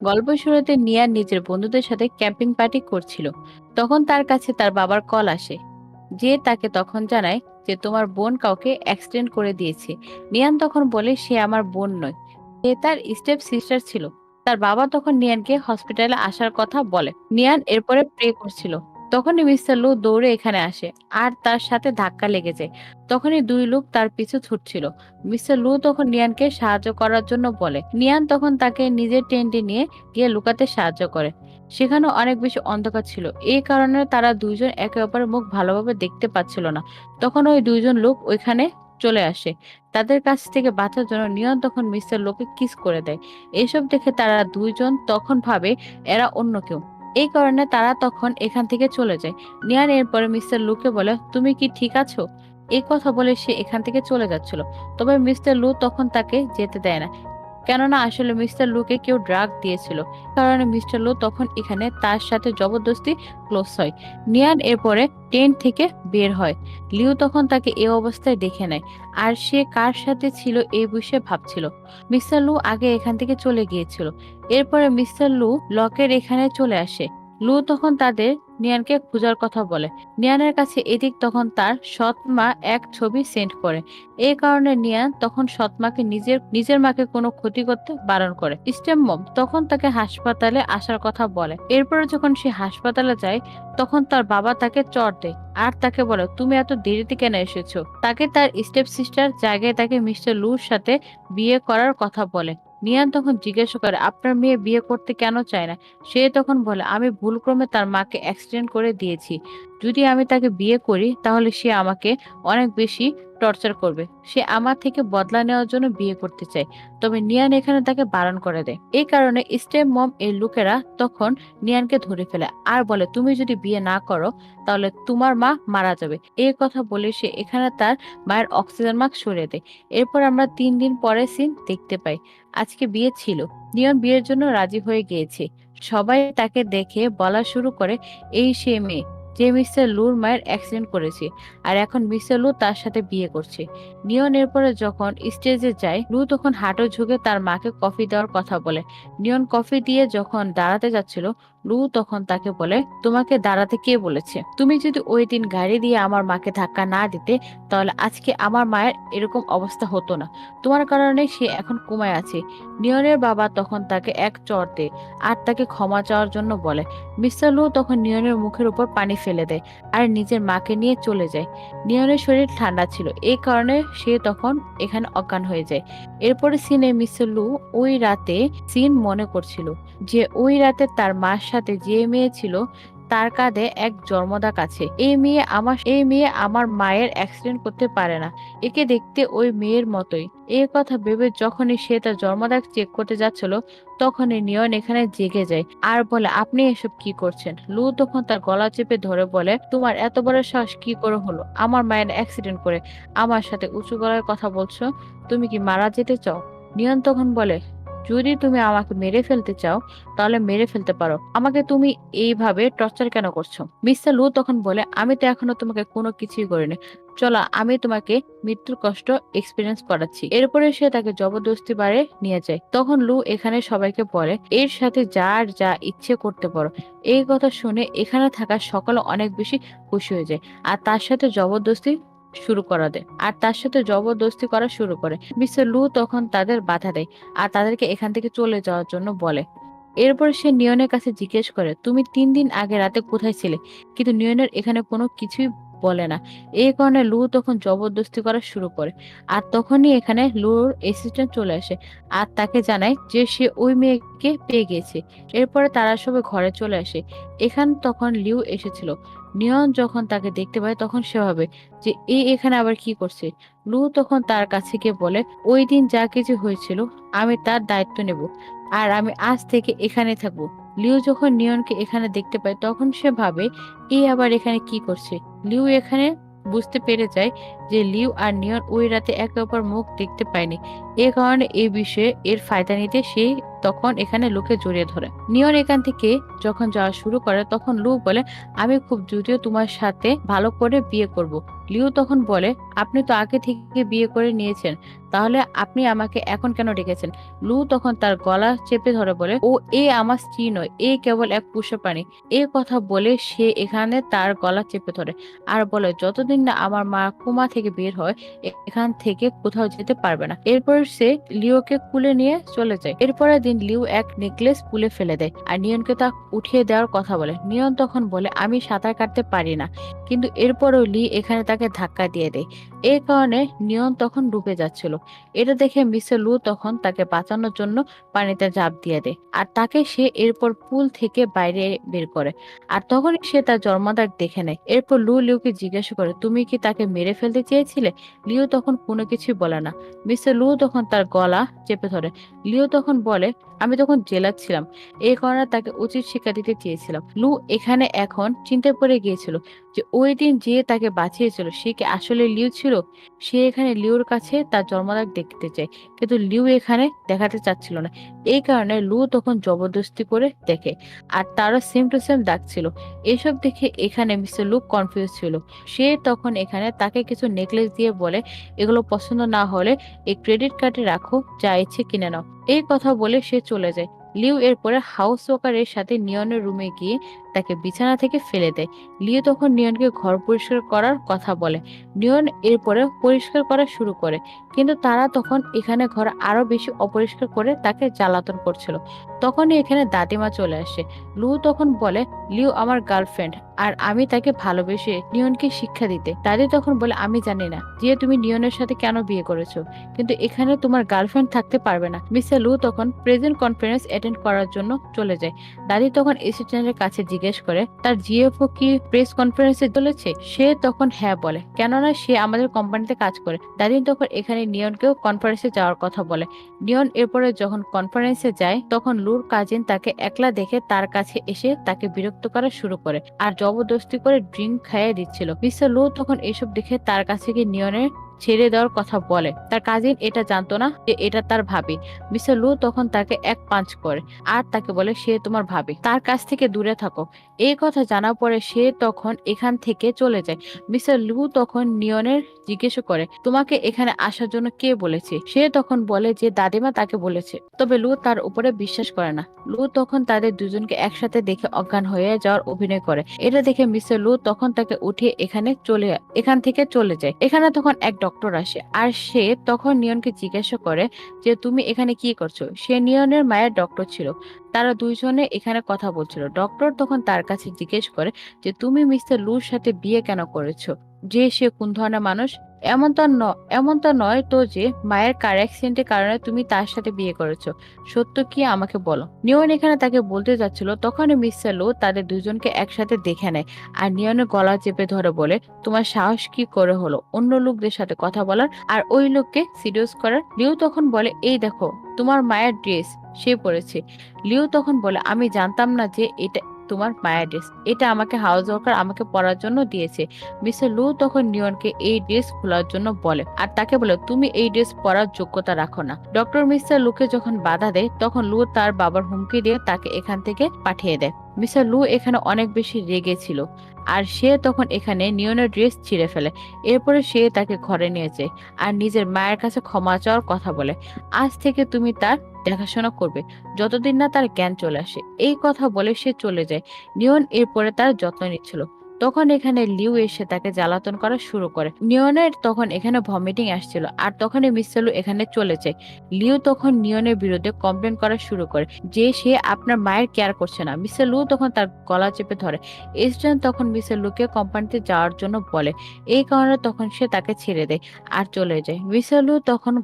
গল্পের শুরুতে নিয়ার নিজের বন্ধুদের সাথে ক্যাম্পিং পার্টি করছিল। তখন তার কাছে তার বাবার কল আসে, যে তাকে তখন জানায় যে তোমার বোন কাউকে অ্যাক্সিডেন্ট করে দিয়েছে। নিয়ান তখন বলে সে আমার বোন নয়, সে তার স্টেপ সিস্টার ছিল। তার বাবা তখন নিয়ানকে হসপিটালে আসার কথা বলে। নিয়ান এরপরে প্রে করছিল। তখনই মিস্টার লু দৌড়ে এখানে আসে আর তার সাথে ধাক্কা লেগে যায়। তখনই দুই লোক তার পিছু ছুটছিল। মিস্টার লু তখন নিয়ানকে সাহায্য করার জন্য বলে। নিয়ান তখন তাকে নিজের টেন্টে নিয়ে গিয়ে লুকাতে সাহায্য করে। সেখানে অনেক বেশি অন্ধকার ছিল, এই কারণে তারা দুইজন একে অপরের মুখ ভালোভাবে দেখতে পাচ্ছিল না। তখন ওই দুইজন লোক ওইখানে চলে আসে। তাদের কাছ থেকে বাঁচার জন্য নিয়ন তখন মিস্টার লোকে কিস করে দেয়। এসব দেখে তারা দুইজন তখন ভাবে এরা অন্য কেউ। এই কারণে তারা তখন এখান থেকে চলে যায়। নিয়ান এরপরে মিস্টার লুকে বলে, তুমি কি ঠিক আছো? এই কথা বলে সে এখান থেকে চলে যাচ্ছিল। তবে মিস্টার লু তখন তাকে যেতে দেয় না, কেননা আসলে মিস্টার লুকে কেউ ড্রাগ দিয়েছিল। কারণে মিস্টার লু তখন এখানে তার সাথে জবরদস্তি ক্লোজ হয়। নিয়ান এরপরে টেন্ট থেকে বের হয়। লিউ তখন তাকে এই অবস্থায় দেখে নেয় আর সে কার সাথে ছিল এই বিষয়ে ভাবছিল। মিস্টার লু আগে এখান থেকে চলে গিয়েছিল। এরপরে মিস্টার লু লকের এখানে চলে আসে। লু তখন তাদের নিয়ানকে খোঁজার কথা বলে। নিয়ানের কাছে এদিক তখন তার সৎ মা এক ছবি সেন্ড করে। এই কারণে নিয়ান তখন সৎমাকে নিজের নিজের মাকে কোনো ক্ষতি করতে বারণ করে। স্টেপ মম তখন তাকে হাসপাতালে আসার কথা বলে। এরপরে যখন সে হাসপাতালে যায়, তখন তার বাবা তাকে চড় দেয় আর তাকে বলে, তুমি এত দেরিতে কেন এসেছো? তাকে তার স্টেপ সিস্টার জায়গায় তাকে মিস্টার লুর সাথে বিয়ে করার কথা বলে। নিয়ান তখন জিজ্ঞাসা করে, আপনার মেয়ে বিয়ে করতে কেন চায় না? সে তখন বলে, আমি ভুলক্রমে তার মাকে অ্যাক্সিডেন্ট করে দিয়েছি। যদি আমি তাকে বিয়ে করি তাহলে সে আমাকে অনেক বেশি টর্চার করবে। সে আমার থেকে বদলা নেওয়ার জন্য বিয়ে করতে চায়। তবে নিয়ান এখানে তাকে বারণ করে দেয়। এই কারণে স্টেপ মম এর লোকেরা তখন নিয়ানকে ধরে ফেলে আর বলে, তুমি যদি বিয়ে না করো তাহলে তোমার মা মারা যাবে। এই কথা বলে সে এখানে তার মায়ের অক্সিজেন মাস্ক সরিয়ে দেয়। এরপর আমরা 3 দিন পরে সিন দেখতে পাই। আজকে বিয়ে ছিল। নিয়ন বিয়ের জন্য রাজি হয়ে গিয়েছে। সবাই তাকে দেখে বলা শুরু করে, এই সে মেয়ে যে মিস্টার লুর মায়ের অ্যাক্সিডেন্ট করেছে, আর এখন মিস্টার লু তার সাথে বিয়ে করছে। নিয়ন এরপরে যখন স্টেজে যায়, লু তখন হাঁটু ঝুঁকে তার মাকে কফি দেওয়ার কথা বলে। নিয়ন কফি দিয়ে যখন দাঁড়াতে যাচ্ছিল, লু তখন তাকে বলে, তোমাকে দাঁড়াতে কে বলেছে? তুমি যদি ওই দিন গাড়ি দিয়ে আমার মাকে ধাক্কা না দিতে তাহলে আজকে আমার মায়ের এরকম অবস্থা হতো না। তোমার কারণে সে এখন কোমায় আছে। নিয়নের বাবা তখন তাকে এক চড় দেয় আর তাকে ক্ষমা চাওয়ার জন্য বলে। মিস্টার লু তখন নিয়নের মুখের উপর পানি ফেলে দেয় আর নিজের মাকে নিয়ে চলে যায়। নিয়নের শরীর ঠান্ডা ছিল, এই কারণে সে তখন এখানে অজ্ঞান হয়ে যায়। এরপরে সিনে মিস্টার লু ওই রাতে সিন মনে করছিল যে ওই রাতে তার মার সাথে যে মেয়ে ছিল তার কাঁধে এক জন্মদাগ আছে। এই মেয়ে আমার মায়ের অ্যাক্সিডেন্ট করতে পারে না। একে দেখতে ওই মেয়ের মতোই। এই কথা ভেবে যখনই সে তার জন্মদাগ চেক করতে যাচ্ছিল, তখনই নিয়ন এখানে জেগে যায় আর বলে, আপনি এসব কি করছেন? লু তখন তার গলা চেপে ধরে বলে, তোমার এত বড় সাহস কি করে হলো আমার মায়ের অ্যাক্সিডেন্ট করে আমার সাথে উঁচু গলায় কথা বলছো? তুমি কি মারা যেতে চাও? নিয়ন তখন বলে, যদি তুমি আমাকে মেরে ফেলতে চাও তাহলে মেরে ফেলতে পারো, আমাকে তুমি এইভাবে টর্চার কেন করছো? মিস্টার লু তখন বলে, আমি তো এখনো তোমাকে কোনো কিছুই করিনি, চলো আমি তোমাকে মৃত্যুর কষ্ট এক্সপিরিয়েন্স করাচ্ছি। এরপরে সে তাকে জবরদস্তি বারে নিয়ে যায়। তখন লু এখানে সবাইকে বলে, এর সাথে যার যা ইচ্ছে করতে পারো। এই কথা শুনে এখানে থাকা সকলে অনেক বেশি খুশি হয়ে যায় আর তার সাথে জবরদস্তি শুরু করা দেয় আর তার সাথে জবরদস্তি করা শুরু করে। মিস্টার লু তখন তাদের বাধা দেয় আর তাদেরকে এখান থেকে চলে যাওয়ার জন্য বলে। এরপর সে নিয়নের কাছে জিজ্ঞেস করে, তুমি 3 দিন আগে রাতে কোথায় ছিলে? কিন্তু নিয়নের এখানে কোনো কিছুই বলে না। এই কারণে লু তখন জবরদস্তি করা শুরু করে আর তখনই এখানে লুর অ্যাসিস্ট্যান্ট চলে আসে আর তাকে জানায় যে সে ওই মেয়েকে পেয়ে গেছে। এরপরে তারা সবাই ঘরে চলে আসে। এখান তখন লিউ এসেছিল। নিয়ন যখন তাকে দেখতে পায় তখন সে ভাবে যে এই এখানে আবার কি করছে। লু তখন তার কাছে গিয়ে বলে, ওই দিন যা কিছু হয়েছিল আমি তার দায়িত্ব নেব আর আমি আজ থেকে এখানে থাকবো। লিউ যখন নিয়নকে এখানে দেখতে পায় তখন সে ভাবে, এ আবার এখানে কি করছে। লিউ এখানে বুঝতে পেরে যায় যে লিউ আর নিয়ন ওই রাতে একে অপর মুখ দেখতে পায়নি। এ কারণে এই বিষয়ে এর ফায়দা নিতে সে তখন এখানে লুকে জড়িয়ে ধরে। নিয়ন এখান থেকে যখন যাওয়া শুরু করে তখন লু বলে, আমি খুব দ্রুত তোমার সাথে ভালো করে বিয়ে করব। লিউ তখন বলে, আপনি তো আগে থেকে বিয়ে করে নিয়েছেন, তাহলে আপনি আমাকে এখন কেন ডেকেছেন? লু তখন তার গলা চেপে ধরে বলে, ও এ আমার স্ত্রী নয়, এ কেবল এক পোষ্য প্রাণী। এ কথা বলে সে এখানে তার গলা চেপে ধরে আর বলে, যতদিন না আমার মা কোমা থেকে বের হয় এখান থেকে কোথাও যেতে পারবে না। এরপর সে লিওকে কুলে নিয়ে চলে যায়। এরপরের দিন লিও এক নেকলেস পুলে ফেলে দেয় আর নিয়নকে তা উঠিয়ে দেওয়ার কথা বলে। নিয়ন তখন বলে, আমি সাঁতার কাটতে পারি না, কিন্তু এরপরও লি এখানে তাকে ধাক্কা দিয়ে দেয়। এই কারণে নিয়ন তখন ডুবে যাচ্ছিল। এটা দেখে মিস্টার লু তখন তাকে বাঁচানোর জন্য পানিতে ঝাঁপ দিয়ে দেয় আর তাকে সে এরপর পুল থেকে বাইরে বের করে। আর তখন সে তার জন্মদাগ দেখে নেয়। এরপর লু লিউকে জিজ্ঞাসা করে, তুমি কি তাকে মেরে ফেলতে চেয়েছিলে? লিও তখন কোনো কিছুই বলে না। মিস্টার লু তখন তার গলা চেপে ধরে। লিও তখন বলে, আমি তখন জেলার ছিলাম, এই কারণে তাকে উচিত শিক্ষা দিতে চেয়েছিলাম। লু এখানে এখন চিন্তায় পড়ে গিয়েছিল যে ওই দিন যে তাকে বাঁচিয়েছিল সে কি আসলে লিউ ছিল। সে এখানে লিউর কাছে তার জন্মদাগ দেখতে চায়, কিন্তু লিউ এখানে দেখাতে চাচ্ছিল না। এই কারণে লু তখন জবরদস্তি করে দেখে আর তারও সেম টু সেম দাগ ছিল। এসব দেখে এখানে মিস্টার লু কনফিউজ ছিল। সে তখন এখানে তাকে কিছু নেকলেস দিয়ে বলে, এগুলো পছন্দ না হলে এই ক্রেডিট কার্ডে রাখো, যা ইচ্ছে কিনে নাও। এই কথা বলে সে চলে যায়। লিউ এরপরে হাউস ওয়াকারের সাথে নিয়নের রুমে গিয়ে তাকে বিছানা থেকে ফেলে দেয়। লিও তখন নিয়নকে ঘর পরিষ্কার করার কথা বলে। নিয়ন এরপরে পরিষ্কার করা শুরু করে, কিন্তু তারা তখন এখানে ঘর আরো বেশি অপরিষ্কার করে তাকে জ্বালাতন করছিল। তখনই এখানে দাদিমা চলে আসে। লু তখন বলে, লিও আমার গার্লফ্রেন্ড আর আমি তাকে ভালোবেসে নিয়নকে শিক্ষা দিতে। দাদি তখন বলে, আমি জানি না যে তুমি নিয়নের সাথে কেন বিয়ে করেছো, কিন্তু এখানে তোমার গার্লফ্রেন্ড থাকতে পারবে না। মিস্টার লু তখন প্রেজেন্ট কনফারেন্স অ্যাটেন্ড করার জন্য চলে যায়। দাদি তখন অ্যাসিস্ট্যান্টের কাছে জিজ্ঞেস করে, তার জিএফও কি প্রেস কনফারেন্সে চলেছে? সে তখন হ্যাঁ বলে, কেননা সে আমাদের কোম্পানিতে কাজ করে। দাদি তখন এখানে নিয়নকেও কনফারেন্সে যাওয়ার কথা বলে। নিয়ন এরপরে যখন কনফারেন্সে যায় তখন লুর কাজিন তাকে একলা দেখে তার কাছে এসে তাকে বিরক্ত করা শুরু করে আর জবরদস্তি করে ড্রিঙ্ক খাইয়ে দিচ্ছিল। মিস্টার লু তখন এসব দেখে তার কাছে গিয়ে নিয়নের ছেড়ে দেওয়ার কথা বলে। তার কাজিন এটা জানতো না যে এটা তার ভাবি। মিস্টার লু তখন তাকে এক পাঞ্চ করে আর তাকে বলে, সে তোমার ভাবি, তার কাছ থেকে দূরে থাকো। এই কথা জানার পরে সে তখন এখান থেকে চলে যায়। মিস্টার লু তখন নিয়নের জিজ্ঞেস করে, তোমাকে এখানে আসার জন্য কে বলেছে? সে তখন বলে যে দাদিমা তাকে বলেছে। তবে লু তার উপরে বিশ্বাস করে না। লু তখন তাদের দুজনকে একসাথে দেখে অজ্ঞান হয়ে যাওয়ার অভিনয় করে। এটা দেখে মিস্টার লু তখন তাকে উঠিয়ে এখান থেকে চলে যায়। এখানে তখন এক ডক্টর আসে আর সে তখন নিয়নকে জিজ্ঞাসা করে যে তুমি এখানে কি করছো। সে নিয়নের মায়ের ডক্টর ছিল। তারা দুইজনে এখানে কথা বলছিল। ডক্টর তখন তার কাছে জিজ্ঞেস করে যে তুমি মিস্টার লুর সাথে বিয়ে কেন করেছো, যে সে কোন ধরনের মানুষ? এমনটা নয় তো যে মায়ের কার অ্যাক্সিডেন্টের কারণে তুমি তার সাথে বিয়ে করেছো, সত্য কি আমাকে বলো। নিয়ন এখানে তাকে বলতে যাচ্ছিল তখনই মিস্টার লু তাদের দুজনকে একসাথে দেখে নেয় আর নিয়নের গলা চেপে ধরে বলে, তোমার সাহস কি করে হলো অন্য লোকদের সাথে কথা বলার আর ওই লোককে সিরিয়াস করার? লিউ তখন বলে, এই দেখো তোমার মায়ের ড্রেস সে পরেছে। লিউ তখন বলে, আমি জানতাম না যে এটা তোমার মায়ের ড্রেস, এটা আমাকে হাউস ওয়ার্কার আমাকে পরার জন্য দিয়েছে। মিস্টার লু তখন নিয়নকে এই ড্রেস খোলার জন্য বলে আর তাকে বলে, তুমি এই ড্রেস পরার যোগ্যতা রাখো না। ডক্টর মিস্টার লুকে যখন বাধা দেয় তখন লু তার বাবার হুমকি দিয়ে তাকে এখান থেকে পাঠিয়ে দেয়। মিস্টার লু এখানে অনেক বেশি রেগে ছিল আর সে তখন এখানে নিয়নের ড্রেস ছিঁড়ে ফেলে। এরপরে সে তাকে ঘরে নিয়ে যায় আর নিজের মায়ের কাছে ক্ষমা চাওয়ার কথা বলে। আজ থেকে তুমি তার দেখাশোনা করবে যতদিন না তার জ্ঞান চলে আসে। এই কথা বলে সে চলে যায়। নিয়ন এরপরে তার যত্ন নিচ্ছিল। তখন এখানে লিউ এসে তাকে জ্বালাতন করা শুরু করে। নিয়নের তখন এখানে ভমিটিং আসছিল আর তখনই মিস্টার লু এখানে চলে যায়। লিউ তখন নিয়নের বিরুদ্ধে কমপ্লেন করা শুরু করে যে সে আপনার মায়ের কেয়ার করছে না। মিস্টার লু তখন তার গলা চেপে ধরে। এস্টার্ন তখন মিস্টার লুকে কোম্পানিতে যাওয়ার জন্য বলে। এই কারণে তখন সে তাকে ছেড়ে দেয় আর চলে যায়। মিস্টার লু তখন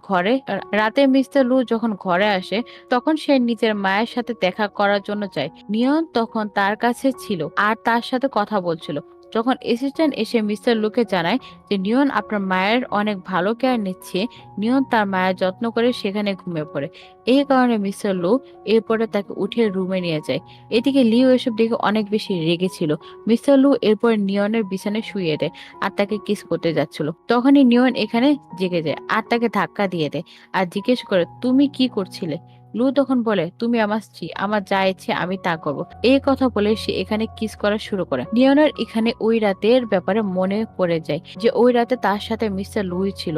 রাতে মিস্টার লু যখন ঘরে আসে তখন সে নিজের মায়ের সাথে দেখা করার জন্য যায়। নিয়ন তখন তার কাছে ছিল আর তার সাথে কথা বলছিল। যখন অ্যাসিস্ট্যান্ট এসে মিস্টার লুকে জানায় যে নিয়ন আপনার মায়ের অনেক ভালো কেয়ার নিচ্ছে, নিয়ন তার মায়ের যত্ন করে সেখানে ঘুমিয়ে পড়ে। এই কারণে মিস্টার লু এরপরে তাকে উঠিয়ে রুমে নিয়ে যায়। এদিকে লিও এসব দেখে অনেক বেশি রেগেছিল। মিস্টার লু এরপর নিয়নের বিছানায় শুইয়ে দেয় আর তাকে কিস করতে যাচ্ছিল। তখনই নিয়ন এখানে জেগে যায় আর তাকে ধাক্কা দিয়ে দেয় আর জিজ্ঞেস করে, তুমি কি করছিলে? লু তখন বলে, তুমি আমার স্ত্রী, আমার যা ইচ্ছে আমি তা করবো। এই কথা বলে সে এখানে কিস করা শুরু করে। নিয়নের এখানে ওই রাতের ব্যাপারে মনে পড়ে যায় যে ওই রাতে তার সাথে মিস্টার লুই ছিল।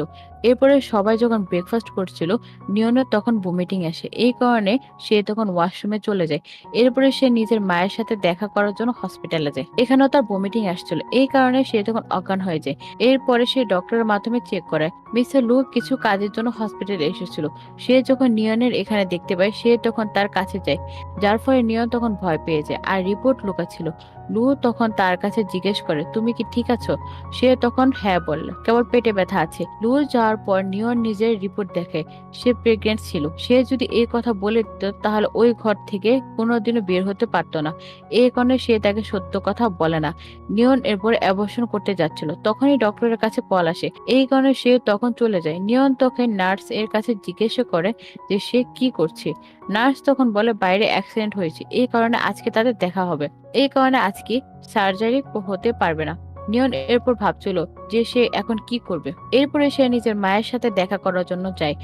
এরপরে সবাই যখন ব্রেকফাস্ট করছিল, নিয়নের তখন ভমিটিং আসে। এই কারণে সে তখন ওয়াশরুমে চলে যায়। এরপরে সে নিজের মায়ের সাথে দেখা করার জন্য হসপিটালে যায়। এখানেও তার ভমিটিং আসছিল, এই কারণে সে তখন অজ্ঞান হয়ে যায়। এরপরে সে ডক্টরের মাধ্যমে চেক করে। মিস্টার লু কিছু কাজের জন্য হসপিটালে এসেছিল। সে যখন নিয়নের এখানে দেখতে পায়, সে তখন তার কাছে যায়, যার ফলে নিয়ন তখন ভয় পেয়ে যায় আর রিপোর্ট লুকাচ্ছিল। লু তখন তার কাছে জিজ্ঞেস করে, তুমি কি ঠিক আছো? সে তখন হ্যাঁ বলল, কেবল পেটে ব্যথা আছে। লু যাওয়ার পর নিয়ন নিজের রিপোর্ট দেখে সে প্রেগনেন্ট ছিল। সে যদি এই কথা বলে দিত তাহলে ওই ঘর থেকে কোনোদিনও বের হতে পারতো না। এই কারণে সে তাকে সত্য কথা বলে না। নিয়ন এরপর অ্যাবর্শন করতে যাচ্ছিল, তখনই ডক্টরের কাছে কল আসে। এই কারণে সে তখন চলে যায়। নিয়ন তখন নার্স এর কাছে জিজ্ঞাসা করে যে সে কি করছে। নার্স তখন বলে বাইরে অ্যাক্সিডেন্ট হয়েছে, এই কারণে আজকে তাদের দেখা হবে। এই কারণে আজকে সার্জারি হতে পারবে না। নিয়ন এরপর ভাবছিল যে সে এখন কি করবে। এরপরে সে নিজের মায়ের সাথে দেখা করার জন্য যায়।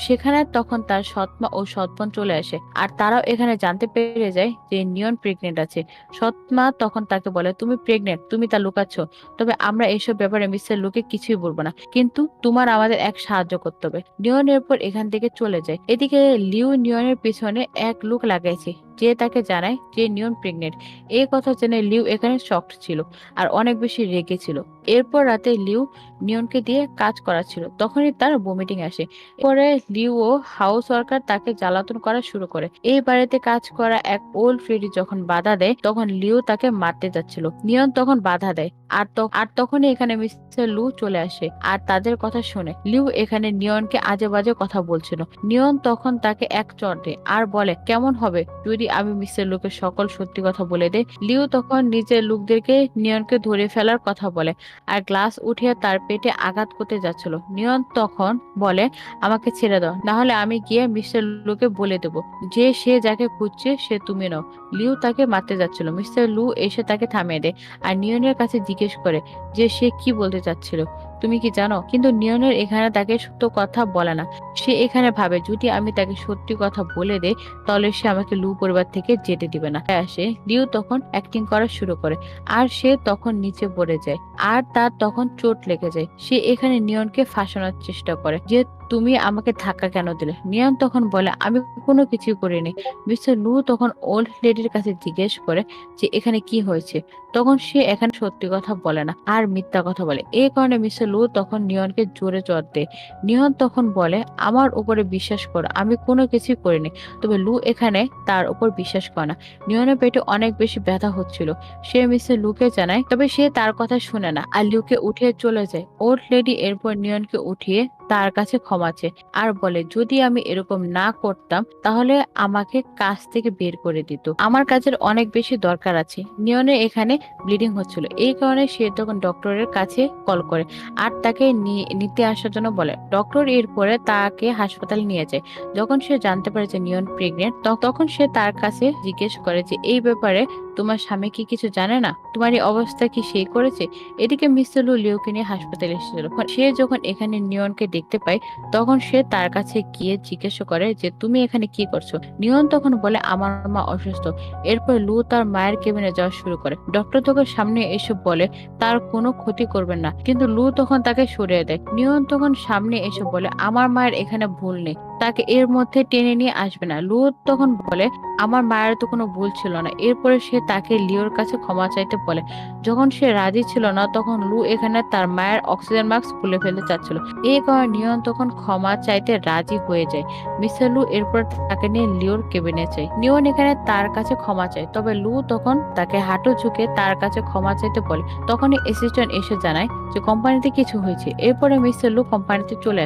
সেখানে তখন তার সৎমা ও সৎবোন চলে আসে আর তারাও এখানে জানতে পেরে যায় যে নিয়ন প্রেগনেন্ট আছে। সৎমা তখন তাকে বলে, তুমি প্রেগনেন্ট, তুমি তা লুকাচ্ছ। তবে আমরা এইসব ব্যাপারে মিস্টার লুকে কিছুই বলবো না, কিন্তু তোমার আমাদের এক সাহায্য করতে হবে। নিয়ন এরপর এখান থেকে চলে যায়। এদিকে লিউ নিয়নের পিছনে এক লোক লাগাইছে যে তাকে জানায় যে নিয়ন প্রেগনেন্ট। এই কথা জেনে লিউ এখানে শকড ছিল আর অনেক বেশি রেগে ছিল। এরপর রাতে লিউ নিয়নকে দিয়ে কাজ করাচ্ছিল, তখনই তার ভমিটিং আসে। পরে লিউ ও হাউস ওয়ার্কার তাকে জ্বালাতন করা শুরু করে। এই বাড়িতে কাজ করা এক ওল্ড লেডি যখন বাধা দেয়, তখন লিউ তাকে মারতে যাচ্ছিল। নিয়ন তখন বাধা দেয় আর তখনই এখানে মিস্টার লু চলে আসে আর তাদের কথা শুনে। লিউ এখানে নিয়নকে আজে বাজে কথা বলছিল। নিয়ন তখন তাকে এক চড় দেয় আর বলে, কেমন হবে যদি আমি মিস্টার লুকে সকল সত্যি কথা বলে দেই। লিউ তখন নিজের লোকদেরকে নিয়নকে ধরে ফেলার কথা বলে আর গ্লাস উঠিয়ে তার পেটে আঘাত করতে যাচ্ছিল। নিয়ন তখন বলে, আমাকে ছেড়ে দাও, না হলে আমি গিয়ে মিস্টার লুকে বলে দেবো যে সে যাকে খুঁজছে সে তুমি নও। লিউ তাকে মারতে যাচ্ছিল। মিস্টার লু এসে তাকে থামিয়ে দেয় আর নিয়নের কাছে জিজ্ঞেস করে যে সে কি বলতে চাচ্ছিল, তুমি কি জানো? কিন্তু নিয়নের এখানে তাকে সত্য কথা বলে না। সে এখানে ভাবে যদি আমি তাকে সত্যি কথা বলে দেই তাহলে সে আমাকে লু পরিবার থেকে যেতে দিবে না। আসে লিউ তখন অ্যাক্টিং করা শুরু করে আর সে তখন নিচে পড়ে যায় আর তার তখন চোট লেগে যায়। সে এখানে নিয়নকে ফাঁসানোর চেষ্টা করে যে তুমি আমাকে ধাক্কা কেন দিলে। নিয়ন তখন বলে, আমি কোনো কিছু করিনি। মিস্টার লু তখন ওল্ড লেডির কাছে জিজ্ঞেস করে যে এখানে কি হয়েছে। তখন সে এখানে সত্যি কথা বলে না আর মিথ্যা কথা বলে। এই কারণে মিস্টার লু তখন নিয়নকে জোরে চড় দেয়। নিয়ন তখন বলে, আমার উপরে বিশ্বাস করো, আমি কোনো কিছুই করিনি। তবে লু এখানে তার উপর বিশ্বাস করে না। নিয়নের পেটে অনেক বেশি ব্যথা হচ্ছিল। সে মিস্টার লুকে জানায়, তবে সে তার কথা শুনে না আর লুকে উঠিয়ে চলে যায়। ওল্ড লেডি এরপর নিয়নকে উঠিয়ে তার কাছে ক্ষমা চায় আর বলে, যদি আমি এরকম না করতাম তাহলে আমাকে কাজ থেকে বের করে দিত। আমার কাজের অনেক বেশি দরকার আছে। নিয়নের এখানে ব্লিডিং হচ্ছিল, এই কারণে সে তখন ডক্টরের কাছে কল করে আর তাকে নিতে আসার জন্য বলে। ডক্টর এরপরে তাকে হাসপাতালে নিয়ে যায়। যখন সে জানতে পারে যে নিয়ন প্রেগনেন্ট, তখন সে তার কাছে জিজ্ঞেস করে যে এই ব্যাপারে তোমার স্বামী কি কিছু জানে না? তোমার এই অবস্থা কি সেই করেছে? এদিকে মিস্টার লু লিওকে নিয়ে হাসপাতালে এসেছিল। সে যখন এখানে নিয়নকে দেখতে পায়, তখন সে তার কাছে গিয়ে জিজ্ঞাসা করে যে তুমি এখানে কি করছো? নিয়ন তখন বলে, আমার মা অসুস্থ। এরপর লু তার মায়ের কেবিনে যাওয়া শুরু করে। ডক্টর তখন সামনে এসে বলে তার কোনো ক্ষতি করবেন না, কিন্তু লু তখন তাকে সরিয়ে দেয়। নিয়ন তখন সামনে এসে বলে, আমার মায়ের এখানে ভুল নেই, তাকে এর মধ্যে টেনে নিয়ে আসবে না। লু তখন বলে, আমার মায়ের তো কোনো ভুল ছিল না। এরপরে সে তাকে লিওর কাছে ক্ষমা চাইতে বলে। যখন সে রাজি ছিল না, তখন লু এখানে তার মায়ের অক্সিজেন মাস্ক খুলে ফেলতে চাচ্ছিল। এই কারণে নিয়ন তখন ক্ষমা চাইতে রাজি হয়ে যায়। মিস্টার লু এরপর তাকে নিয়ে লিওর কেবিনে যায়। নিয়ন এখানে তার কাছে ক্ষমা চায়, তবে লু তখন তাকে হাঁটু ঝুঁকে তার কাছে ক্ষমা চাইতে বলে। তখনই অ্যাসিস্ট্যান্ট এসে জানায় যে কোম্পানিতে কিছু হয়েছে। এরপরে মিস্টার লু কোম্পানিতে চলে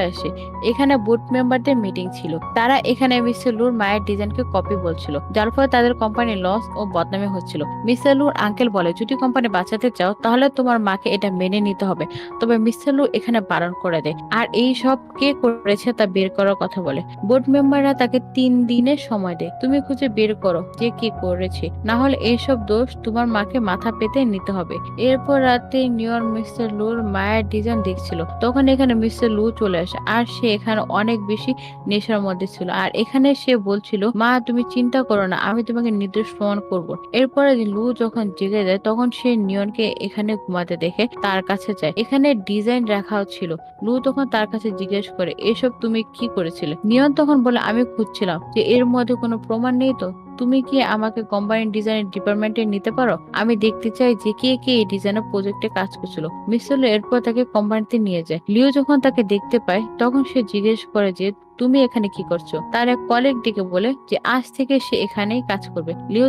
আসে। এখানে বোর্ড মেম্বারদের মিটিং ছিল। তারা এখানে মিস্টার লুর মায়ের ডিজাইনকে কপি বলছিল, যার ফলে তাদের কোম্পানি লস ও বদনামে হচ্ছিল। মিস্টার লুর আঙ্কেল বলে, যদি কোম্পানি বাঁচাতে চাও তাহলে তোমার মাকে এটা মেনে নিতে হবে। তবে মিস্টার লু এখানে বারণ করে দেয় আর এই সব কে করেছে তা বের করার কথা বলে। বোর্ড মেম্বাররা তাকে 3 দিনের সময় দেয়, তুমি খুঁজে বের করো যে কি করেছে, না হলে এইসব দোষ তোমার মাকে মাথা পেতে নিতে হবে। এরপর রাতে নিয়ন মিস্টার লুর মায়ের ডিজাইন দেখছিল। তখন এখানে মিস্টার লু চলে চলে আসে আর সে এখানে অনেক বেশি নেশার মধ্যে ছিল। আর এখানে সে বলছিল, মা তুমি চিন্তা করো না, আমি তোমাকে নির্দোষ প্রমাণ করব। এরপরে লু যখন জেগে যায় তখন সে নিয়নকে এখানে ঘুমাতে দেখে তার কাছে যায়। এখানে ডিজাইন রাখাও ছিল। লু তখন তার কাছে জিজ্ঞেস করে, এসব তুমি কি করেছিলে? নিয়ন তখন বলে, আমি খুঁজছিলাম যে এর মধ্যে কোনো প্রমাণ নেই তো। তুমি কি আমাকে কম্বাইন্ড ডিজাইন ডিপার্টমেন্টে নিতে পারো? আমি দেখতে চাই যে কে কে এই ডিজাইনের প্রজেক্টে কাজ করছিল। মিস্টার লু এরপর তাকে কোম্পানিতে নিয়ে যায়। লিও যখন তাকে দেখতে পায় তখন সে জিজ্ঞেস করে যে তুমি এখানে কি করছো? তার এক কলিগ ডেকে বলে যে আজ থেকে সে এখানেই কাজ করবে। লিও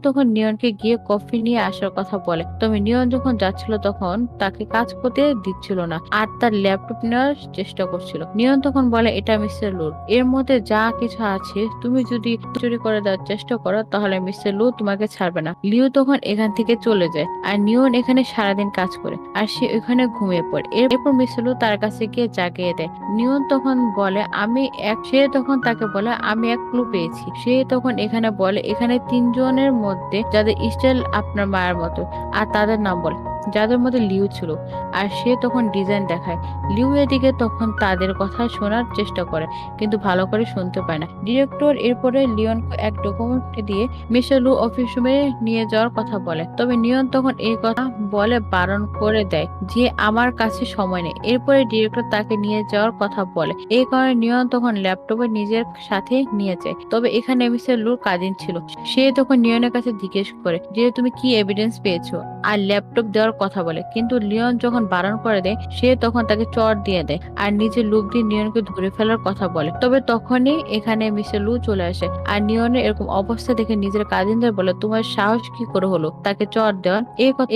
তখন নিয়নকে গিয়ে কফি নিয়ে আসার কথা বলে। তবে নিয়ন যখন যাচ্ছিল তখন তাকে কাজ করতে দিচ্ছিল না আর তার ল্যাপটপ নেওয়ার চেষ্টা করছিল। নিয়ন তখন বলে, এটা মিস্টার লুর, এর মধ্যে যা কিছু আছে তুমি যদি চুরি করে দেওয়ার চেষ্টা করো তাহলে মিস্টার লু তোমাকে ছাড়বে না। লিও তখন এখান থেকে চলে যায় আর নিয়ন এখানে সারাদিন কাজ করে আর সে এখানে ঘুমিয়ে পড়ে। এরপর মিস্টার লু তার কাছে গিয়ে জাগিয়ে দেয়। নিয়ন তখন বলে, সে তখন তাকে বলে, আমি এক ক্লু পেয়েছি। সে তখন এখানে বলে, এখানে তিনজনের মধ্যে যাদের স্টাইল আপনার মায়ের মতো, আর তাদের নাম বলে, যাদের মধ্যে লিউ ছিল। আর সে তখন ডিজাইন দেখায়। লিউ এদিকে তখন তাদের কথা শোনার চেষ্টা করে কিন্তু ভালো করে শুনতে পায় না। ডিরেক্টর এরপরে লিওনকে এক ডকুমেন্ট দিয়ে মিস্টার লু অফিস রুমে নিয়ে যাওয়ার কথা বলে। তবে নিয়ন তখন এই কথা বলে বারণ করে দেয় যে আমার কাছে সময় নেই। এরপরে ডিরেক্টর তাকে নিয়ে যাওয়ার কথা বলে। এই কারণে নিয়ন তখন ল্যাপটপে নিজের সাথে নিয়ে যায়। তবে এখানে মিস্টার লুর কাজিন ছিল। সে তখন নিয়নের কাছে জিজ্ঞেস করে যে তুমি কি এভিডেন্স পেয়েছো আর ল্যাপটপ দেওয়ার কথা বলে। কিন্তু লিওন যখন বারণ করে দেয় সে তখন তাকে চড় দিয়ে দেয় আর নিজের লুক দিয়ে নিয়নকে ধরে ফেলার কথা বলে। তবে তখনই এখানে মিস্টার লু চলে আসে আর নিয়নের এরকম অবস্থা দেখে নিজের কাজিনদের বলে, তোমার সাহস কি করে হলো তাকে চড় দেওয়ার?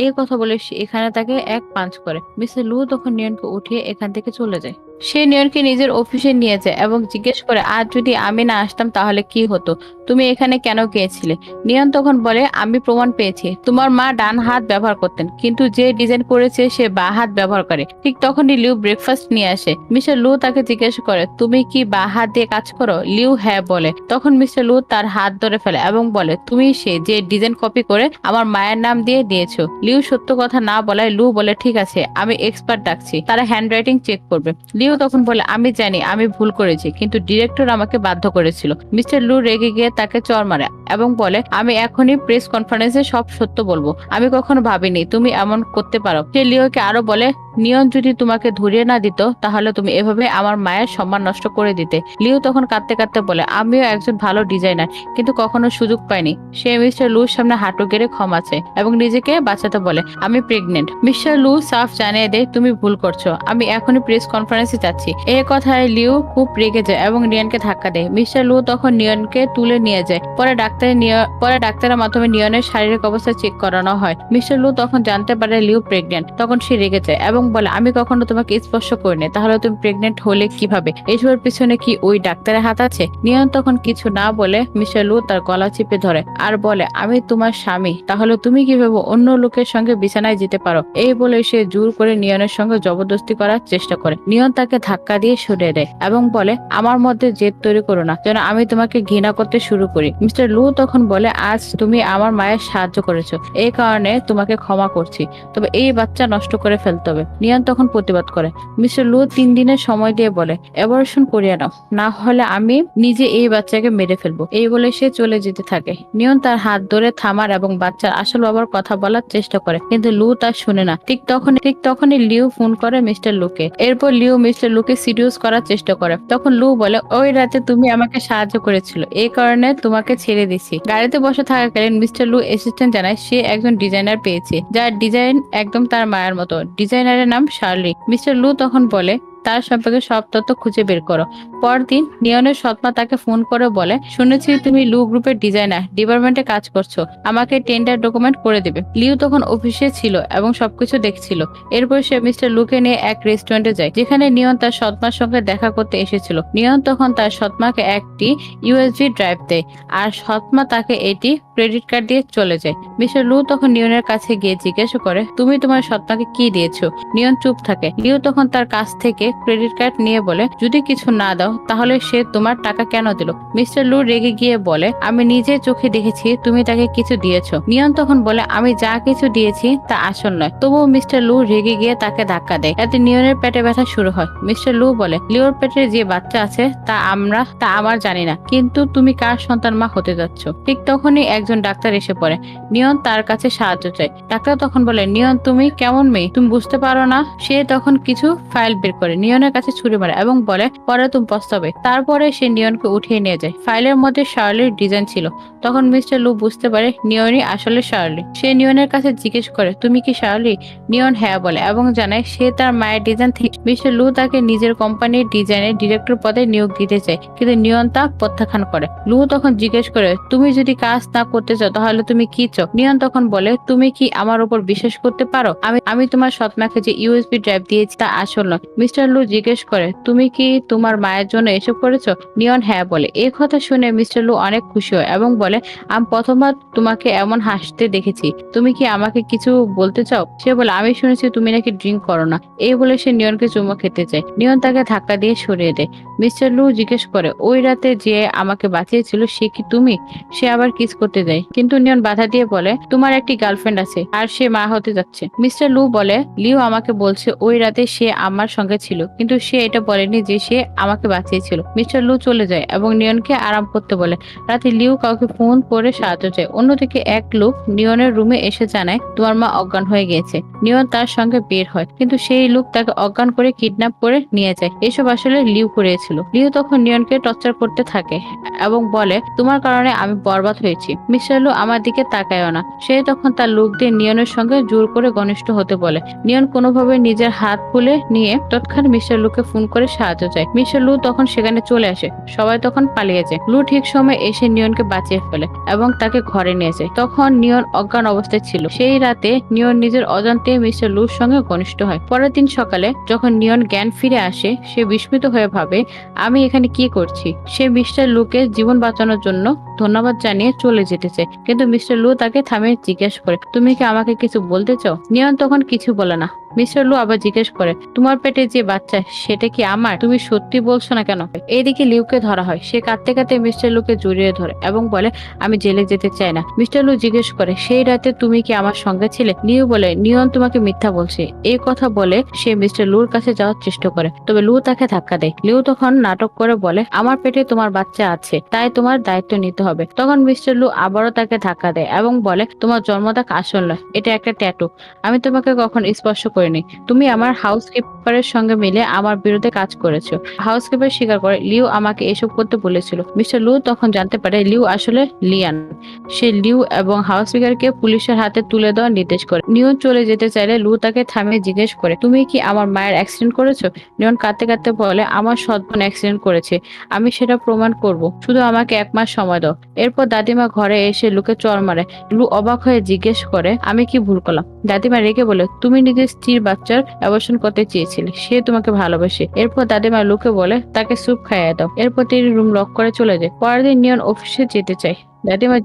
এই কথা বলে সে এখানে তাকে এক পাঞ্চ করে। মিস্টার লু তখন নিয়নকে উঠিয়ে এখান থেকে চলে যায়। সে নিয়নকে নিজের অফিসে নিয়ে যায় এবং জিজ্ঞেস করে, আজ যদি আমি না আসতাম তাহলে কি হতো? তুমি এখানে কেন গিয়েছিলে? নিয়ন তখন বলে, আমি প্রমাণ পেয়েছি তোমার মা ডান হাত ব্যবহার করতেন কিন্তু যে ডিজাইন করেছে সে বা হাত ব্যবহার করে। ঠিক তখনই লিউ ব্রেকফাস্ট নিয়ে আসে। মিস্টার লু তাকে জিজ্ঞেস করে, তুমি কি বা হাত দিয়ে কাজ করো? লিউ হ্যাঁ বলে। তখন মিস্টার লু তার হাত ধরে ফেলে এবং বলে, তুমি সে যে ডিজাইন কপি করে আমার মায়ের নাম দিয়ে দিয়েছো। লিউ সত্য কথা না বলায় লু বলে, ঠিক আছে আমি এক্সপার্ট ডাকছি, তারা হ্যান্ডরাইটিং চেক করবে। লিও তখন বলে, আমি জানি আমি ভুল করেছি কিন্তু ডিরেক্টর আমাকে বাধ্য করেছিল। মিস্টার লু রেগে গিয়ে তাকে চড় মারে এবং বলে, আমি এখনই প্রেস কনফারেন্সে সব সত্য বলবো, আমি কখনো ভাবিনি তুমি এমন করতে পারো। সে লিওকে আরো বলে, নিয়ন যদি তোমাকে ধরিয়ে না দিত তাহলে তুমি এভাবে আমার মায়ের সম্মান নষ্ট করে দিতে। লিও তখন কাঁদতে কাঁদতে বলে, আমিও একজন ভালো ডিজাইনার কিন্তু কখনো সুযোগ পাইনি। সে মিস্টার লুর সামনে হাঁটু গেড়ে ক্ষমা চায় এবং নিজেকে বাঁচাতে বলে, আমি প্রেগনেন্ট। মিস্টার লু সাফ জানিয়ে দেয়, তুমি ভুল করছো, আমি এখনই প্রেস কনফারেন্সে যাচ্ছি। এই কথায় লিও খুব রেগে যায় এবং নিয়নকে ধাক্কা দেয়। মিস্টার লু তখন নিয়নকে তুলে নিয়ে যায়। পরে ডাক্তারের মাধ্যমে নিয়নের শারীরিক অবস্থা চেক করানো হয়। মিস্টার লু তখন জানতে পারে লিও প্রেগনেন্ট। তখন সে রেগে যায় এবং বলে, আমি কখনো তোমাকে স্পর্শ করিনি, তাহলে তুমি প্রেগনেন্ট হলে কিভাবে? এসবের পিছনে কি ওই ডাক্তারের হাত আছে? নিয়ন তখন কিছু না বলে মিস্টার লু তার গলা চিপে ধরে আর বলে, আমি তোমার স্বামী, তাহলে তুমি কিভাবে অন্য লোকের সঙ্গে বিছানায় যেতে পারো? এই বলে সে জোর করে নিয়নের সঙ্গে জবরদস্তি করার চেষ্টা করে। নিয়ন তাকে ধাক্কা দিয়ে সরিয়ে দেয় এবং বলে, আমার মধ্যে জেদ তৈরি করো না যেন আমি তোমাকে ঘৃণা করতে শুরু করি। মিস্টার লু তখন বলে, আজ তুমি আমার মায়ের সাহায্য করেছো, এই কারণে তোমাকে ক্ষমা করছি, তবে এই বাচ্চা নষ্ট করে ফেলতে হবে। নিয়ন তখন প্রতিবাদ করে। মিস্টার লু 3 দিনের সময় দিয়ে বলে, অ্যাবর্শন করিয়ে নাও, না হলে আমি নিজে এই বাচ্চাকে মেরে ফেলবো। এই বলে সে চলে যেতে থাকে। নিয়ন তার হাত ধরে থামার এবং বাচ্চার আসল বাবার কথা বলার চেষ্টা করে কিন্তু লু তা শুনে না। ঠিক তখনই লিউ ফোন করে মিস্টার লুকে। এরপর লিউ মিস্টার লুকে সিডিউস করার চেষ্টা করে। তখন লু বলে, ওই রাতে তুমি আমাকে সাহায্য করেছিল, এই কারণে তোমাকে ছেড়ে দিছি। গাড়িতে বসে থাকাকালীন মিস্টার লু অ্যাসিস্ট্যান্ট জানায় সে একজন ডিজাইনার পেয়েছে যার ডিজাইন একদম তার মায়ের মতো। ডিজাইনারের নাম শার্লি। মিস্টার লু তখন বলে, তার সম্পর্কে সব তথ্য খুঁজে বের করো। পরদিন নিয়নের সৎমা তাকে ফোন করে বলে, শুনেছি তুমি লু গ্রুপের ডিজাইনার, ডিপার্টমেন্টে কাজ করছো, আমাকে টেন্ডার ডকুমেন্ট করে দেবে। লিউ তখন অফিসে ছিল এবং সবকিছু দেখছিল। এরপর সে মিস্টার লুকে নিয়ে এক রেস্টুরেন্টে যায় যেখানে নিয়ন তার সৎমার সঙ্গে দেখা করতে এসেছিল। নিয়ন তখন তার সৎমাকে একটি ইউএসবি ড্রাইভ দেয় আর সৎমা তাকে এটি ক্রেডিট কার্ড দিয়ে চলে যায়। মিস্টার লু তখন নিয়নের কাছে গিয়ে জিজ্ঞাসা করে, তুমি তোমার সৎমাকে কি দিয়েছো? নিয়ন চুপ থাকে। লিও তখন তার কাছ থেকে ক্রেডিট কার্ড নিয়ে বলে, যদি কিছু না দাও তাহলে সে তোমার টাকা কেন দিল? মিস্টার লু রেগে গিয়ে বলে, আমি নিজে চোখে দেখেছি তুমি তাকে কিছু দিয়েছো। নিয়ন তখন বলে, আমি যা কিছু দিয়েছি তা আসল নয়। তবুও মিস্টার লু রেগে গিয়ে তাকে ধাক্কা দেয়। এতে নিয়নের পেটে ব্যথা শুরু হয়। মিস্টার লু বলে, লিওর পেটে যে বাচ্চা আছে তা আমার জানি না, কিন্তু তুমি কার সন্তান মা হতে যাচ্ছ? ঠিক তখনই একজন ডাক্তার এসে পড়ে। নিয়ন তার কাছে সাহায্য চায়। ডাক্তার তখন বলে, নিয়ন তুমি কেমন মেয়ে, তুমি বুঝতে পারো না? সে তখন কিছু ফাইল বের করে নিয়নের কাছে ছুরি মারে এবং বলে, পরে তুমি পস্তাবে। তারপরে সে নিয়নকে উঠিয়ে নিয়ে যায়। ফাইলের মধ্যে শার্লির ডিজাইন ছিল। তখন মিস্টার লু বুঝতে পারে নিয়নই আসলে শার্লি। সে নিয়নের কাছে জিজ্ঞেস করে, তুমি কি শার্লি? নিয়ন হ্যাঁ বলে এবং জানায় সে তার মায়ের ডিজাইন থেকে। মিস্টার লু তাকে নিজের কোম্পানির ডিজাইনের ডিরেক্টর পদে নিয়োগ দিতে চায়, কিন্তু নিয়ন তা প্রত্যাখ্যান করে। লু তখন জিজ্ঞেস করে, তুমি যদি কাজ না করতে চাও তাহলে তুমি কি চাও? নিয়ন তখন বলে, তুমি কি আমার উপর বিশ্বাস করতে পারো? আমি তোমার সৎমাকে যে ইউএসবি ড্রাইভ দিয়েছি তা আসল নয়। মিস্টার লু জিজ্ঞেস করে, তুমি কি তোমার মায়ের জন্য এসব করেছো? নিয়ন হ্যাঁ বলে। এই কথা শুনে মিস্টার লু অনেক খুশি হয় এবং বলে, আমি প্রথমবার তোমাকে এমন হাসতে দেখেছি। তুমি কি আমাকে কিছু বলতে চাও? সে বলে, আমি শুনেছি তুমি নাকি ড্রিঙ্ক করো না। এই বলে সে নিয়নকে চুমো খেতে চায়। নিয়ন তাকে ধাক্কা দিয়ে সরিয়ে দেয়। মিস্টার লু জিজ্ঞেস করে, ওই রাতে যে আমাকে বাঁচিয়েছিল সে কি তুমি? সে আবার কিস করতে যায়, কিন্তু নিয়ন বাধা দিয়ে বলে, তোমার একটি গার্লফ্রেন্ড আছে আর সে মা হতে যাচ্ছে। মিস্টার লু বলে, লিও আমাকে বলছে ওই রাতে সে আমার সঙ্গে ছিল, কিন্তু সে এটা বলেনি যে সে আমাকে বাঁচিয়েছিল। মিস্টার লু চলে যায় এবং নিয়নকে আরাম করতে বলে। রাতে লিও কাউকে ফোন করে সাহায্য চায়। অন্যদিকে এক লোক নিয়নের রুমে এসে জানায়, তোমার মা অজ্ঞান হয়ে গিয়েছে। নিয়ন তার সঙ্গে বের হয়, কিন্তু সেই লোক তাকে অজ্ঞান করে কিডন্যাপ করে নিয়ে যায়। এসব আসলে লিও করেছিল। লিও তখন নিয়নকে টর্চার করতে থাকে এবং বলে, তোমার কারণে আমি বরবাদ হয়েছি। মিস্টার লু আমার দিকে তাকায়ও না। সে তখন তার লোক দিয়ে নিয়নের সঙ্গে জোর করে ঘনিষ্ঠ হতে বলে। নিয়ন কোনোভাবে নিজের হাত খুলে নিয়ে তৎক্ষণ মিস্টার লুকে ফোন করে সাহায্য চায়। মিস্টার লু তখন সেখানে চলে আসে। সবাই তখন পালিয়ে যায়। লু ঠিক সময় এসে নিয়নকে বাঁচিয়ে ফেলে এবং তাকে ঘরে নিয়ে যায়। তখন নিয়ন অজ্ঞান অবস্থায় ছিল। সেই রাতে নিয়ন নিজের অজান্তে মিস্টার লুর সঙ্গে ঘনিষ্ঠ হয়। পরের দিন সকালে যখন নিয়ন জ্ঞান ফিরে আসে, সে বিস্মিত হয়ে ভাবে, আমি এখানে কি করছি? সে মিস্টার লুকে জীবন বাঁচানোর জন্য ধন্যবাদ জানিয়ে চলে যেতে চায়, কিন্তু মিস্টার লু তাকে থামিয়ে জিজ্ঞেস করে, তুমি কি আমাকে কিছু বলতে চাও? নিয়ন তখন কিছু বলে না। মিস্টার লু আবার জিজ্ঞেস করে, তোমার পেটে যে বাচ্চা সেটা কি আমার? তুমি সত্যি বলছো না কেন? এইদিকে লিউকে ধরা হয়। সে কাঁদতে কাঁদতে মিস্টার লুকে জড়িয়ে ধরে এবং বলে, আমি জেলে যেতে চাই না। মিস্টার লু জিজ্ঞেস করে, সেই রাতে তুমি কি আমার সঙ্গে ছিলে? লিউ বলে, নিয়ন তোমাকে মিথ্যা বলছে। এই কথা বলে সে মিস্টার লুর কাছে যাওয়ার চেষ্টা করে, তবে লু তাকে ধাক্কা দেয়। লিউ তখন নাটক করে বলে, আমার পেটে তোমার বাচ্চা আছে, তাই তোমার দায়িত্ব নিতে হবে। তখন মিস্টার লু আবারও তাকে ধাক্কা দেয় এবং বলে, তোমার জন্মদাগ আসল নয়, এটা একটা ট্যাটু। আমি তোমাকে কখন স্পর্শ করিনি। তুমি আমার হাউসকিপারের সঙ্গে মিলে আমার বিরুদ্ধে কাজ করেছো। হাউসকিপার স্বীকার করে, লিউ আমাকে এসব করতে বলেছিল। মিস্টার লু তখন জানতে পারে লিউ আসলে লিয়ান। সে লিউ এবং হাউসকিপারকে পুলিশের হাতে তুলে দেওয়ার নির্দেশ করে। নিয়ন চলে যেতে চাইলে লু তাকে থামিয়ে জিজ্ঞেস করে, তুমি কি আমার মায়ের অ্যাক্সিডেন্ট করেছো? নিয়ন কাঁদতে কাঁদতে বলে, আমার সৎ বোন অ্যাক্সিডেন্ট করেছে, আমি সেটা প্রমাণ করব, শুধু আমাকে 1 মাস সময় দাও। এরপর দাদিমা ঘরে এসে লুকে চড় মারে। লু অবাক হয়ে জিজ্ঞেস করে, আমি কি ভুল করলাম? দাদিমা রেগে বলে, তুমি নিজের স্ত্রীর বাচ্চার অ্যাবর্শন করতে চেয়েছিলে, সে তোমাকে ভালোবাসে। এরপর দাদিমা লুকে বলে, তাকে স্যুপ খাইয়ে দাও। এরপর তিনি রুম লক করে চলে যায়। পরের দিন নিয়ন অফিসে যেতে চায়। দাদিমা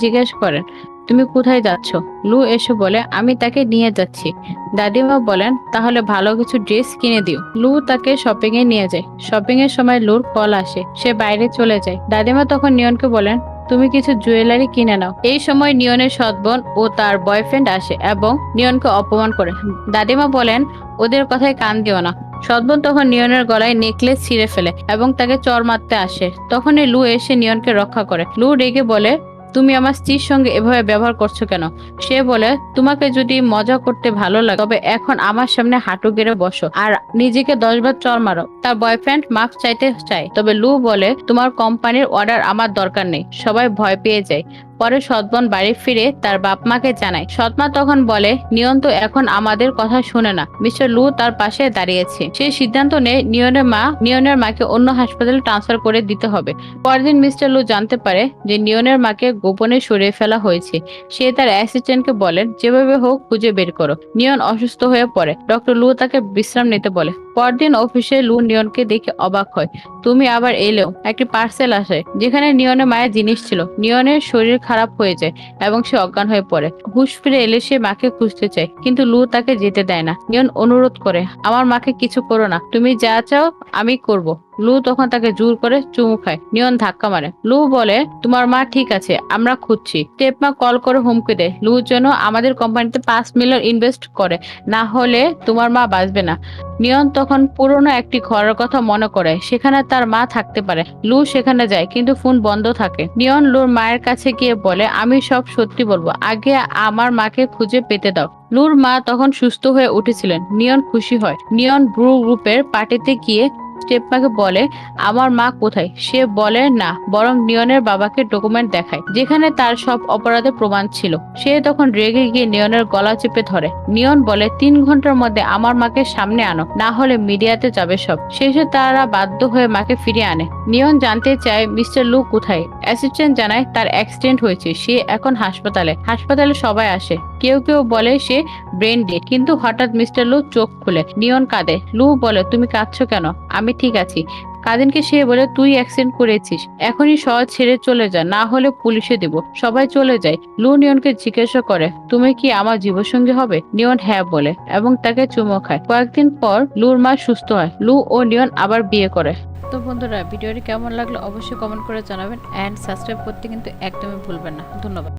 জিজ্ঞেস করেন, তুমি কোথায় যাচ্ছ? লু এসে বলে, আমি তাকে নিয়ে যাচ্ছি। দাদিমা বলেন, তাহলে ভালো কিছু ড্রেস কিনে দিও। লু তাকে শপিং এ নিয়ে যায়। শপিং এর সময় লুর কল আসে, সে বাইরে চলে যায়। দাদিমা তখন নিয়নকে বলেন, তুমি কিছু জুয়েলারি কিনে নাও। এই সময় নিয়নের সৎ বোন ও তার বয়ফ্রেন্ড আসে এবং নিয়নকে অপমান করে। দাদিমা বলেন, ওদের কথায় কান দিও না। সৎবোন তখন নিয়নের গলায় নেকলেস ছিঁড়ে ফেলে এবং তাকে চড় মারতে আসে। তখনই লু এসে নিয়নকে রক্ষা করে। লু রেগে বলে, তুমি আমার স্ত্রীর সঙ্গে এভাবে ব্যবহার করছো কেন? সে বলে, তোমাকে যদি মজা করতে ভালো লাগে তবে এখন আমার সামনে হাঁটু গেড়ে বসো আর নিজেকে 10 বার চড় মারো। তার বয়ফ্রেন্ড মাফ চাইতে চায়, তবে লু বলে, তোমার কোম্পানির অর্ডার আমার দরকার নেই। সবাই ভয় পেয়ে যায়। পরে সৎবোন বাড়ি ফিরে তার বাপ মাকে জানায়। সৎমা তখন বলে, নিয়ন তো এখন আমাদের কথা শুনে না। মিস্টার লু তার পাশে দাঁড়িয়েছে। সে সিদ্ধান্ত নেয় নিয়নের মাকে অন্য হাসপাতালে ট্রান্সফার করে দিতে হবে। পরদিন মিস্টার লু জানতে পারে যে নিয়নের মাকে গোপনে সরিয়ে ফেলা হয়েছে। সে তার অ্যাসিস্ট্যান্টকে বলেন, যেভাবে হোক খুঁজে বের করো। নিয়ন অসুস্থ হয়ে পড়ে। ডক্টর লু তাকে বিশ্রাম নিতে বলে। পরদিন অফিসে লু নিয়নকে দেখে অবাক হয়। তুমি আবার এলেও। একটি পার্সেল আসে যেখানে নিয়নের মায়ের জিনিস ছিল। নিয়নের শরীর খারাপ হয়ে যায় এবং সে অজ্ঞান হয়ে পড়ে। হুঁশ ফিরে এলে সে মাকে খুঁজতে চায়, কিন্তু লু তাকে যেতে দেয় না। নিয়ন অনুরোধ করে, আমার মাকে কিছু করো না, তুমি যা চাও আমি করব। লু তখন তাকে জোর করে চুমু খায়। নিয়ন ধাক্কা মারে। লু বলে, তোমার মা ঠিক আছে, আমরা খুঁজছি। স্টেপমা কল করে হুমকি দেয়, লু যেন আমাদের কোম্পানিতে 5 মিলিয়ন ইনভেস্ট করে, না হলে তোমার মা বাঁচবে না। নিয়ন তখন পুরনো একটি ঘরের কথা মনে করে, সেখানে তার মা থাকতে পারে। লু সেখানে যায়, কিন্তু ফোন বন্ধ থাকে। নিয়ন লুর মায়ের কাছে গিয়ে বলে, আমি সব সত্যি বলবো, আগে আমার মাকে খুঁজে পেতে দাও। লুর মা তখন সুস্থ হয়ে উঠেছিলেন। নিয়ন খুশি হয়। নিয়ন ব্রু গ্রুপের পার্টিতে গিয়ে স্টেপমাকে বলে, আমার মা কোথায়? সে বলে না, বরং নিয়নের বাবাকে ডকুমেন্ট দেখায়, যেখানে তার সব অপরাধের প্রমাণ ছিল। সে তখন রেগে গিয়ে নিয়নের গলা চেপে ধরে। নিয়ন বলে, 3 ঘন্টার মধ্যে আমার মাকে সামনে আনো, না হলে মিডিয়াতে যাবে সব। শেষে তারা বাধ্য হয়ে মাকে ফিরিয়ে আনে। নিয়ন জানতে চায় মিস্টার লু কোথায়। অ্যাসিস্ট্যান্ট জানায় তার অ্যাক্সিডেন্ট হয়েছে, সে এখন হাসপাতালে। হাসপাতালে সবাই আসে, কেউ কেউ বলে সে ব্রেন ডেড। কিন্তু হঠাৎ মিস্টার লু চোখ খুলে। নিয়ন কাঁদে। লু বলে, তুমি কাঁদছো কেন? আমি ঠিক আছি। কাদিনকে সে বলে, তুই অ্যাক্সিডেন্ট করেছিস, এখনই শহর ছেড়ে চলে যা, না হলে পুলিশে দেব। সবাই চলে যায়। লু নিয়নকে জিজ্ঞাসা করে, তুমি কি আমার জীবসঙ্গী হবে? নিয়ন হ্যাঁ বলে এবং তাকে চুমো খায়। কয়েকদিন পর লুর মা সুস্থ হয়। লু ও নিয়ন আবার বিয়ে করে। তো বন্ধুরা, ভিডিওটি কেমন লাগলো অবশ্যই কমেন্ট করে জানাবেন, এন্ড সাবস্ক্রাইব করতে কিন্তু একদমই ভুলবেন না। ধন্যবাদ।